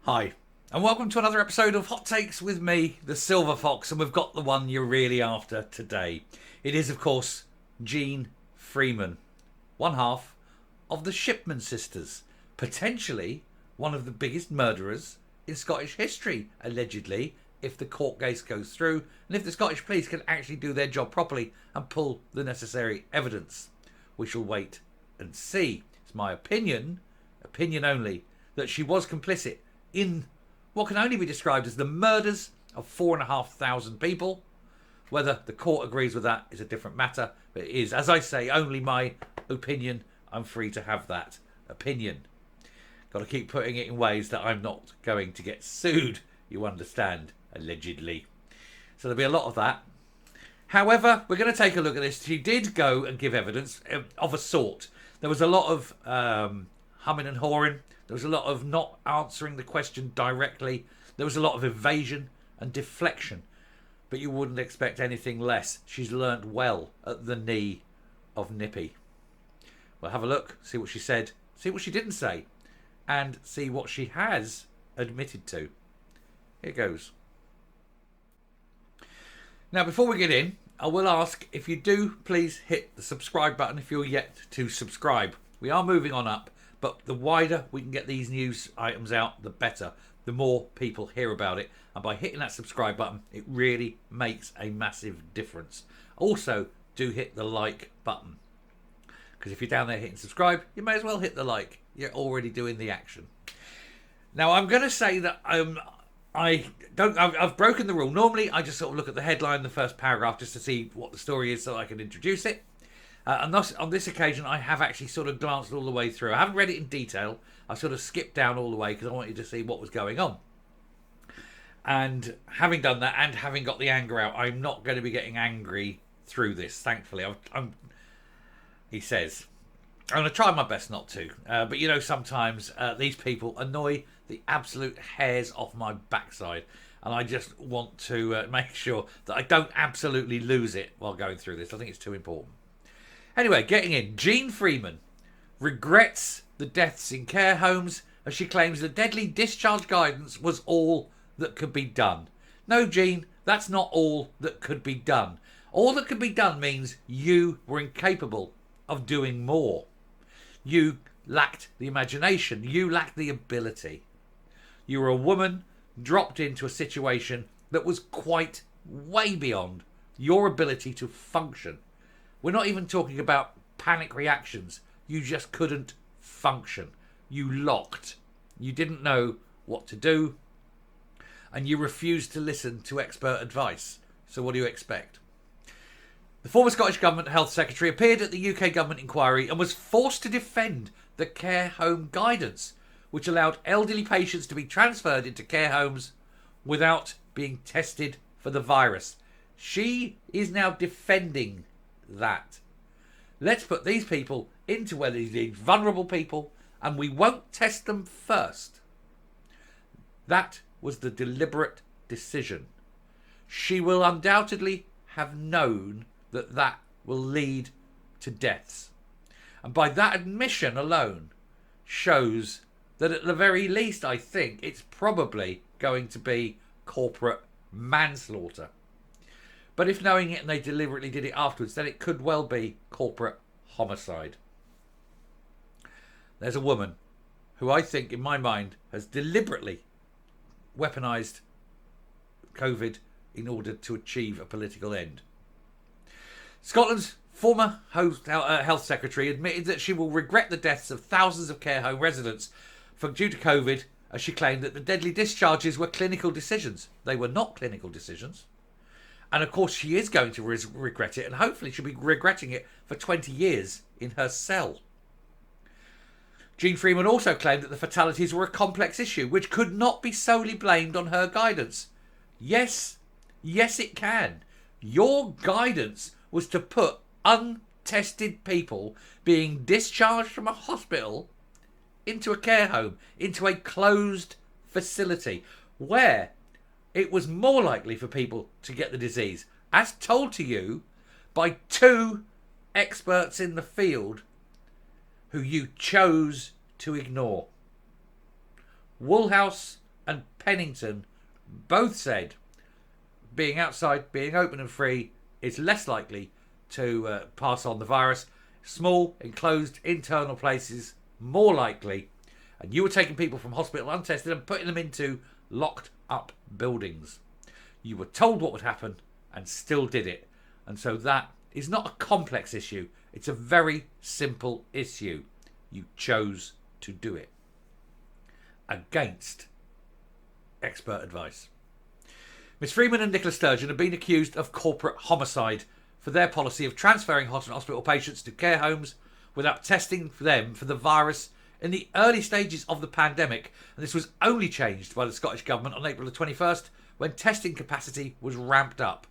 Hi, and welcome to another episode of Hot Takes with me, the Silver Fox, and we've got the one you're really after today. It is, of course, Jean Freeman, one half of the Shipman sisters, potentially one of the biggest murderers in Scottish history, allegedly, if the court case goes through, and if the Scottish police can actually do their job properly and pull the necessary evidence. We shall wait and see. It's my opinion only, that she was complicit in what can only be described as the murders of 4,500 people. Whether the court agrees with that is a different matter, but it is, as I say, only my opinion. I'm free to have that opinion. Got to keep putting it in ways that I'm not going to get sued, you understand, allegedly. So there'll be a lot of that. However, we're going to take a look at this. She did go and give evidence of a sort. There was a lot of humming and hawing. There was a lot of not answering the question directly. There was a lot of evasion and deflection. But you wouldn't expect anything less. She's learnt well at the knee of Nippy. We'll have a look, see what she said, see what she didn't say, and see what she has admitted to. Here goes. Now, before we get in, I will ask if you do please hit the subscribe button if you're yet to subscribe. We are moving on up. But the wider we can get these news items out, the better. The more people hear about it. And by hitting that subscribe button, it really makes a massive difference. Also, do hit the like button. Because if you're down there hitting subscribe, you may as well hit the like. You're already doing the action. Now, I'm going to say that I've broken the rule. Normally, I just sort of look at the headline, the first paragraph, just to see what the story is so I can introduce it. And thus, on this occasion, I have actually sort of glanced all the way through. I haven't read it in detail. I sort of skipped down all the way because I wanted to see what was going on. And having done that and having got the anger out, I'm not going to be getting angry through this, thankfully. He says, I'm going to try my best not to. But, you know, sometimes these people annoy the absolute hairs off my backside. And I just want to make sure that I don't absolutely lose it while going through this. I think it's too important. Anyway, getting in. Jean Freeman regrets the deaths in care homes as she claims the deadly discharge guidance was all that could be done. No, Jean, that's not all that could be done. All that could be done means you were incapable of doing more. You lacked the imagination. You lacked the ability. You were a woman dropped into a situation that was quite way beyond your ability to function. We're not even talking about panic reactions. You just couldn't function. You locked. You didn't know what to do. And you refused to listen to expert advice. So what do you expect? The former Scottish Government Health Secretary appeared at the UK Government inquiry and was forced to defend the care home guidance, which allowed elderly patients to be transferred into care homes without being tested for the virus. She is now defending that. Let's put these people into where these vulnerable people, and we won't test them first. That was the deliberate decision. She will undoubtedly have known that that will lead to deaths. And by that admission alone shows that at the very least, I think, it's probably going to be corporate manslaughter. But if knowing it and they deliberately did it afterwards, then it could well be corporate homicide. There's a woman who I think, in my mind, has deliberately weaponised COVID in order to achieve a political end. Scotland's former health secretary admitted that she will regret the deaths of thousands of care home residents due to COVID, as she claimed that the deadly discharges were clinical decisions. They were not clinical decisions. And of course, she is going to regret it, and hopefully she'll be regretting it for 20 years in her cell. Jean Freeman also claimed that the fatalities were a complex issue, which could not be solely blamed on her guidance. Yes, it can. Your guidance was to put untested people being discharged from a hospital into a care home, into a closed facility, where it was more likely for people to get the disease, as told to you by two experts in the field who you chose to ignore. Woolhouse Pennington both said being outside, being open and free is less likely to pass on the virus. Small, enclosed, internal places, more likely. And you were taking people from hospital untested and putting them into locked up buildings. You were told what would happen and still did it. And so that is not a complex issue. It's a very simple issue. You chose to do it against expert advice. Miss Freeman and Nicola Sturgeon have been accused of corporate homicide for their policy of transferring hospital patients to care homes without testing them for the virus in the early stages of the pandemic. And this was only changed by the Scottish Government on April the 21st when testing capacity was ramped up.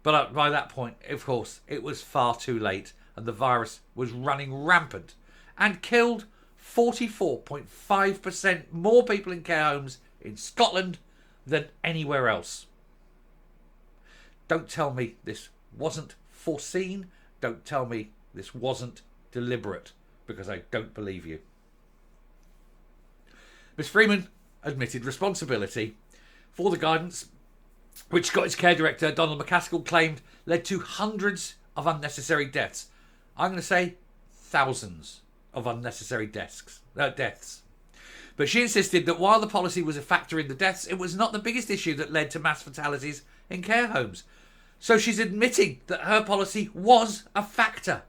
But by that point, of course, it was far too late and the virus was running rampant and killed 44.5% more people in care homes in Scotland than anywhere else. Don't tell me this wasn't foreseen. Don't tell me this wasn't deliberate, because I don't believe you. Miss Freeman admitted responsibility for the guidance which Scottish Care Director Donald McCaskill claimed led to hundreds of unnecessary deaths. I'm going to say thousands of unnecessary deaths. But she insisted that while the policy was a factor in the deaths, it was not the biggest issue that led to mass fatalities in care homes. So she's admitting that her policy was a factor.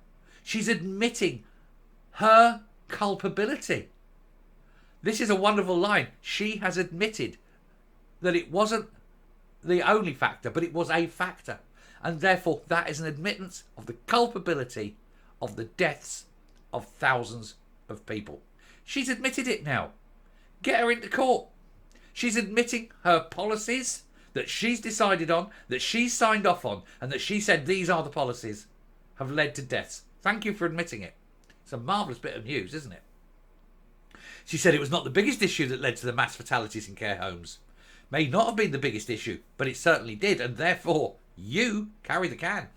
She's admitting her culpability. This is a wonderful line. She has admitted that it wasn't the only factor, but it was a factor. And therefore, that is an admittance of the culpability of the deaths of thousands of people. She's admitted it now. Get her into court. She's admitting her policies that she's decided on, that she's signed off on, and that she said these are the policies, have led to deaths. Thank you for admitting it. It's a marvellous bit of news, isn't it? She said it was not the biggest issue that led to the mass fatalities in care homes. May not have been the biggest issue, but it certainly did, and therefore you carry the can.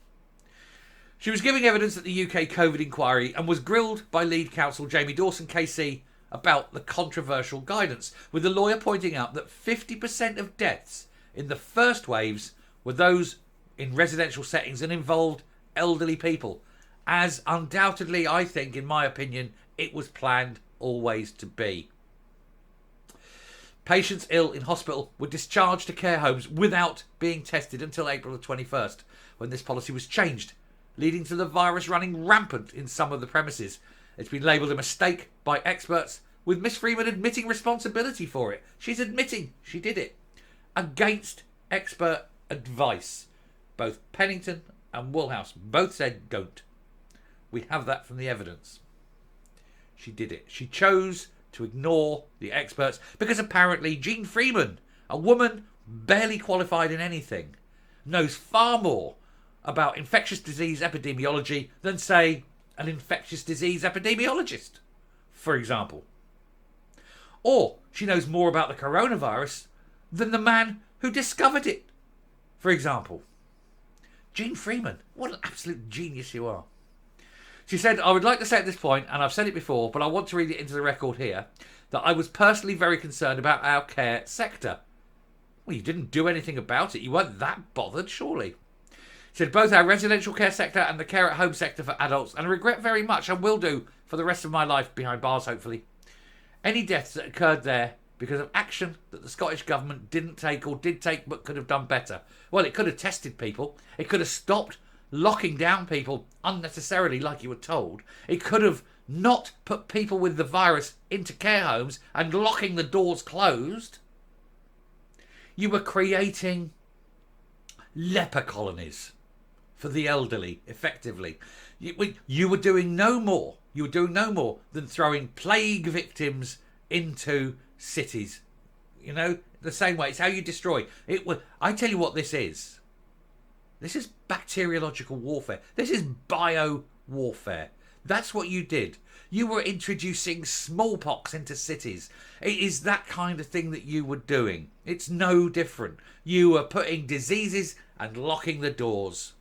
She was giving evidence at the UK COVID inquiry and was grilled by lead counsel Jamie Dawson KC about the controversial guidance, with the lawyer pointing out that 50% of deaths in the first waves were those in residential settings and involved elderly people, as undoubtedly, I think, in my opinion, it was planned always to be. Patients ill in hospital were discharged to care homes without being tested until April the 21st, when this policy was changed, leading to the virus running rampant in some of the premises. It's been labelled a mistake by experts, with Miss Freeman admitting responsibility for it. She's admitting she did it against expert advice. Both Pennington and Woolhouse both said don't. We have that from the evidence. She did it. She chose to ignore the experts because apparently Jean Freeman, a woman barely qualified in anything, knows far more about infectious disease epidemiology than, say, an infectious disease epidemiologist, for example. Or she knows more about the coronavirus than the man who discovered it, for example. Jean Freeman, what an absolute genius you are. She said, I would like to say at this point, and I've said it before, but I want to read it into the record here, that I was personally very concerned about our care sector. Well, you didn't do anything about it. You weren't that bothered, surely. She said, both our residential care sector and the care at home sector for adults, and I regret very much, and will do for the rest of my life behind bars, hopefully, any deaths that occurred there because of action that the Scottish Government didn't take or did take but could have done better. Well, it could have tested people. It could have stopped locking down people unnecessarily like you were told. It could have not put people with the virus into care homes and locking the doors closed. You were creating leper colonies for the elderly, effectively. You were doing no more. You were doing no more than throwing plague victims into cities. You know, the same way. It's how you destroy. I tell you what this is. This is bacteriological warfare. This is bio warfare. That's what you did. You were introducing smallpox into cities. It is that kind of thing that you were doing. It's no different. You were putting diseases and locking the doors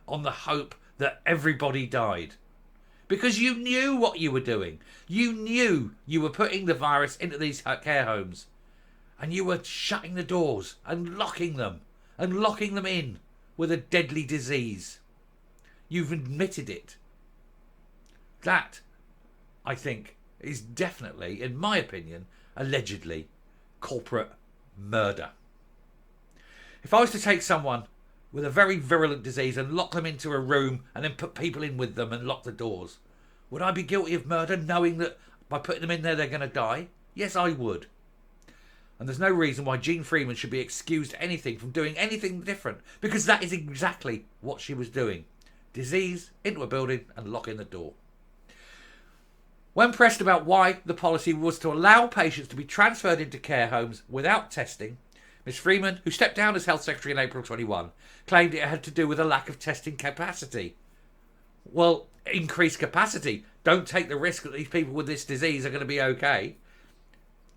on the hope that everybody died. because you knew what you were doing. You knew you were putting the virus into these care homes, and you were shutting the doors and locking them in with a deadly disease. You've admitted it. That, I think, is definitely, in my opinion, allegedly corporate murder. If I was to take someone with a very virulent disease and lock them into a room and then put people in with them and lock the doors, would I be guilty of murder knowing that by putting them in there they're going to die? Yes, I would. And there's no reason why Jean Freeman should be excused anything from doing anything different, because that is exactly what she was doing. Disease into a building and locking the door. When pressed about why the policy was to allow patients to be transferred into care homes without testing, Ms Freeman, who stepped down as Health Secretary in April 21, claimed it had to do with a lack of testing capacity. Well, increase capacity. Don't take the risk that these people with this disease are going to be okay.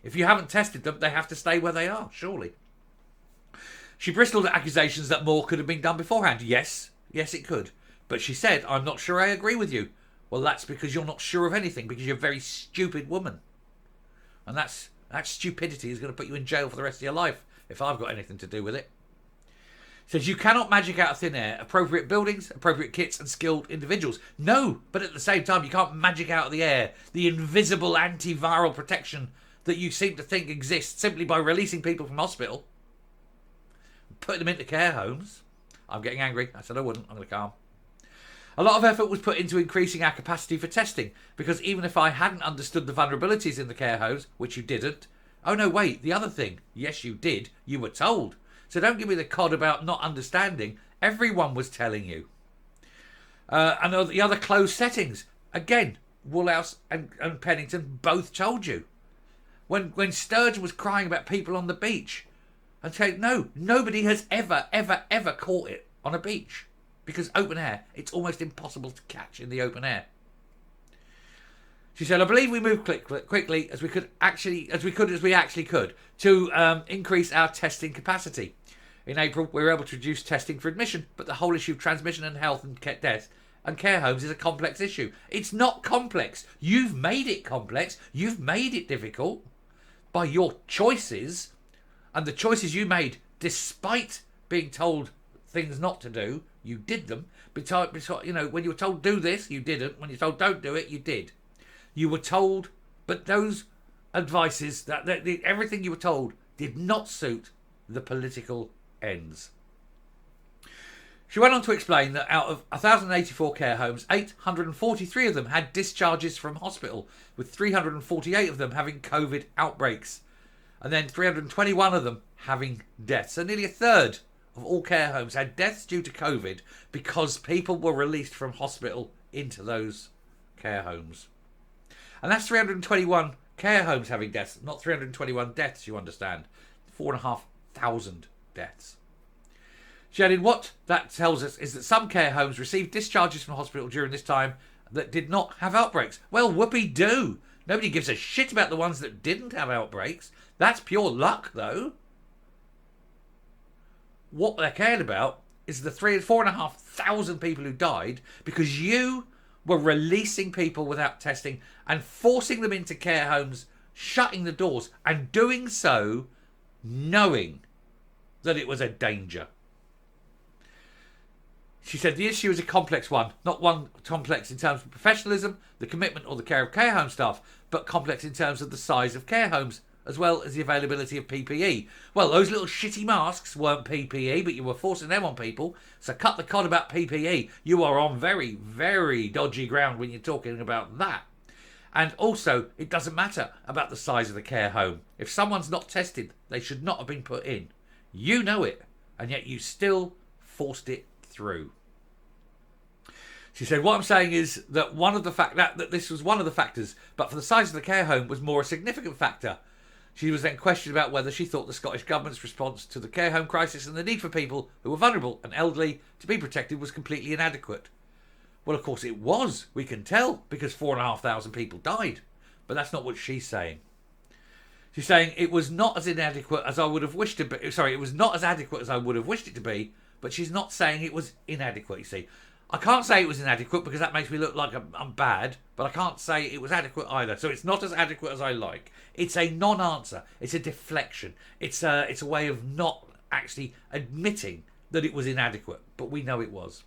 If you haven't tested them, they have to stay where they are, surely. She bristled at accusations that more could have been done beforehand. Yes, it could. But she said, I'm not sure I agree with you. Well, that's because you're not sure of anything, because you're a very stupid woman. And that stupidity is going to put you in jail for the rest of your life, if I've got anything to do with it. Says you cannot magic out of thin air appropriate buildings, appropriate kits and skilled individuals. No, but at the same time, you can't magic out of the air the invisible antiviral protection that you seem to think exists simply by releasing people from hospital, putting them into care homes. I'm getting angry. I said I wouldn't. I'm going to calm. A lot of effort was put into increasing our capacity for testing, because even if I hadn't understood the vulnerabilities in the care homes, which you didn't. Oh no, wait, the other thing. Yes, you did. You were told. So don't give me the cod about not understanding. Everyone was telling you. And the other closed settings. Again, Woolhouse and Pennington both told you. When Sturgeon was crying about people on the beach. And saying, no, nobody has ever caught it on a beach. Because open air, it's almost impossible to catch in the open air. She said, I believe we moved quickly as we actually could to increase our testing capacity. In April, we were able to reduce testing for admission, but the whole issue of transmission and health and death and care homes is a complex issue. It's not complex. You've made it complex. You've made it difficult by your choices, and the choices you made despite being told things not to do. You did them. When you were told do this, you didn't. When you were told don't do it, you did. You were told, but those advices, everything you were told, did not suit the political ends. She went on to explain that out of 1,084 care homes, 843 of them had discharges from hospital, with 348 of them having COVID outbreaks, and then 321 of them having deaths. So nearly a third of all care homes had deaths due to COVID because people were released from hospital into those care homes. And that's 321 care homes having deaths, not 321 deaths, you understand. 4,500 deaths. She added, what that tells us is that some care homes received discharges from hospital during this time that did not have outbreaks. Well, whoopee-doo. Nobody gives a shit about the ones that didn't have outbreaks. That's pure luck, though. What they're cared about is the 4,500 people who died because you were releasing people without testing and forcing them into care homes, shutting the doors, and doing so knowing that it was a danger. She said the issue is a complex one, not one complex in terms of professionalism, the commitment or the care of care home staff, but complex in terms of the size of care homes, as well as the availability of PPE. Well, those little shitty masks weren't PPE, but you were forcing them on people. So cut the cod about PPE. You are on very, very dodgy ground when you're talking about that. And also, it doesn't matter about the size of the care home. If someone's not tested, they should not have been put in. You know it, and yet you still forced it through. She said, what I'm saying is that that this was one of the factors, but for the size of the care home was more a significant factor. She was then questioned about whether she thought the Scottish Government's response to the care home crisis and the need for people who were vulnerable and elderly to be protected was completely inadequate. Well, of course it was. We can tell because 4,500 people died. But that's not what she's saying. She's saying it was not as inadequate as I would have wished it to be. Sorry, it was not as adequate as I would have wished it to be. But she's not saying it was inadequate, you see. I can't say it was inadequate because that makes me look like I'm bad, but I can't say it was adequate either. So it's not as adequate as I like. It's a non-answer. It's a deflection. It's a way of not actually admitting that it was inadequate, but we know it was.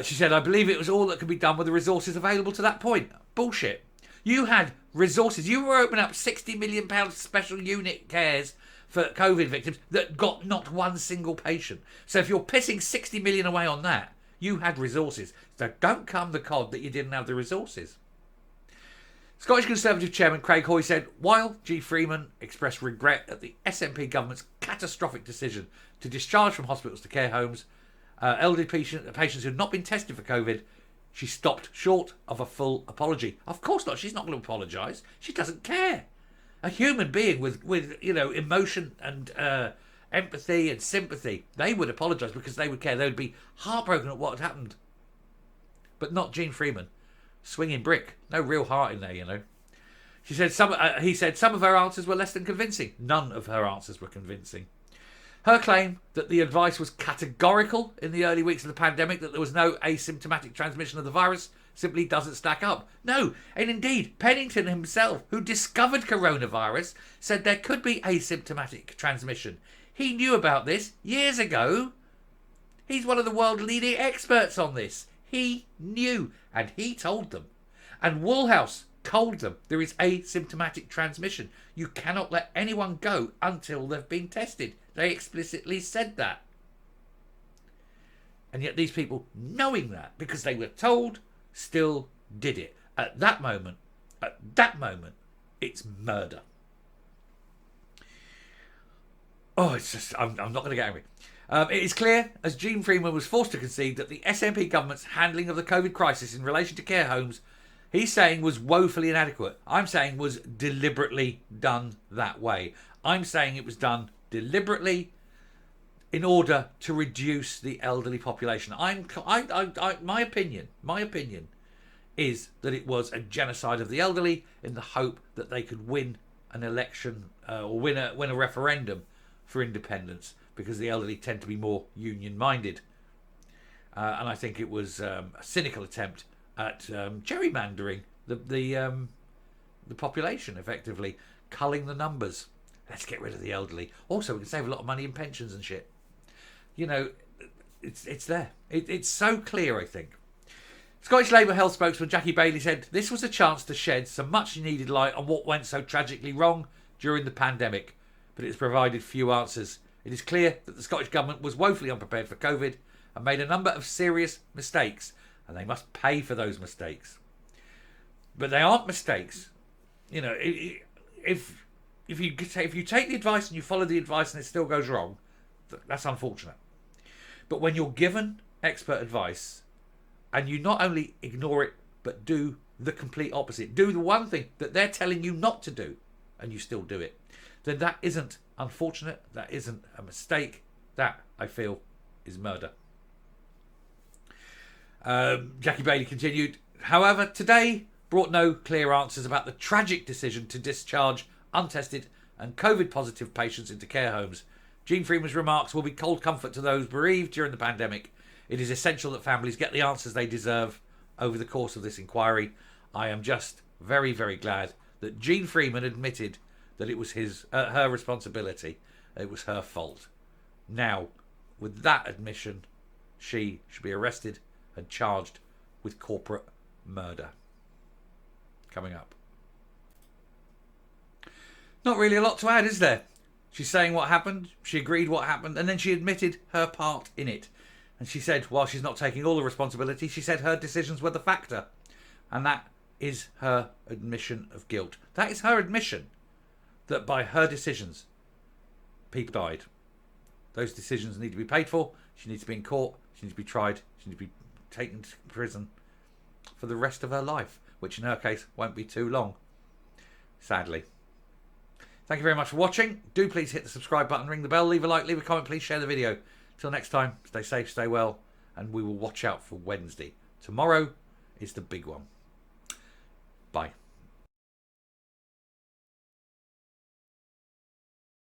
She said, I believe it was all that could be done with the resources available to that point. Bullshit. You had resources. You were opening up £60 million special unit cares for COVID victims that got not one single patient. So if you're pissing 60 million away on that, you had resources. So don't come the cod that you didn't have the resources. Scottish Conservative Chairman Craig Hoy said, while G. Freeman expressed regret at the SNP government's catastrophic decision to discharge from hospitals to care homes elderly patients who had not been tested for COVID, she stopped short of a full apology. Of course not. She's not going to apologise. She doesn't care. A human being with emotion and empathy and sympathy, they would apologise because they would care. They would be heartbroken at what had happened. But not Gene Freeman. Swinging brick. No real heart in there, She said he said some of her answers were less than convincing. None of her answers were convincing. Her claim that the advice was categorical in the early weeks of the pandemic, that there was no asymptomatic transmission of the virus, simply doesn't stack up. No, and indeed, Pennington himself, who discovered coronavirus, said there could be asymptomatic transmission. He knew about this years ago. He's one of the world leading experts on this. He knew, and he told them. And Woolhouse told them there is asymptomatic transmission. You cannot let anyone go until they've been tested. They explicitly said that. And yet these people, knowing that, because they were told, still did it. At that moment, it's murder. Oh, it's just, I'm not going to get angry. It is clear, as Gene Freeman was forced to concede, that the SNP government's handling of the COVID crisis in relation to care homes, he's saying was woefully inadequate. I'm saying was deliberately done that way. I'm saying it was done deliberately in order to reduce the elderly population. My opinion is that it was a genocide of the elderly in the hope that they could win an election or win a referendum for independence, because the elderly tend to be more union-minded. And I think it was a cynical attempt at gerrymandering the population, effectively culling the numbers. Let's get rid of the elderly. Also, we can save a lot of money in pensions and shit. It's there. It's so clear, I think. Scottish Labour Health spokesman Jackie Bailey said this was a chance to shed some much needed light on what went so tragically wrong during the pandemic, but it's provided few answers. It is clear that the Scottish Government was woefully unprepared for COVID and made a number of serious mistakes, and they must pay for those mistakes. But they aren't mistakes. If you take the advice and you follow the advice and it still goes wrong, that's unfortunate. But when you're given expert advice and you not only ignore it, but do the complete opposite, do the one thing that they're telling you not to do, and you still do it, then that isn't unfortunate, that isn't a mistake, that, I feel, is murder. Jackie Bailey continued, however, today brought no clear answers about the tragic decision to discharge untested and COVID-positive patients into care homes. Gene Freeman's remarks will be cold comfort to those bereaved during the pandemic. It is essential that families get the answers they deserve over the course of this inquiry. I am just very, very glad that Gene Freeman admitted that it was her responsibility. It was her fault. Now, with that admission, she should be arrested and charged with corporate murder. Coming up. Not really a lot to add, is there? She's saying what happened, she agreed what happened, and then she admitted her part in it. And she said, while she's not taking all the responsibility, she said her decisions were the factor. And that is her admission of guilt. That is her admission that by her decisions, people died. Those decisions need to be paid for. She needs to be in court. She needs to be tried. She needs to be taken to prison for the rest of her life, which in her case won't be too long, sadly. Thank you very much for watching. Do please hit the subscribe button, ring the bell, leave a like, leave a comment, please share the video. Till next time, stay safe, stay well, and we will watch out for Wednesday. Tomorrow is the big one. Bye.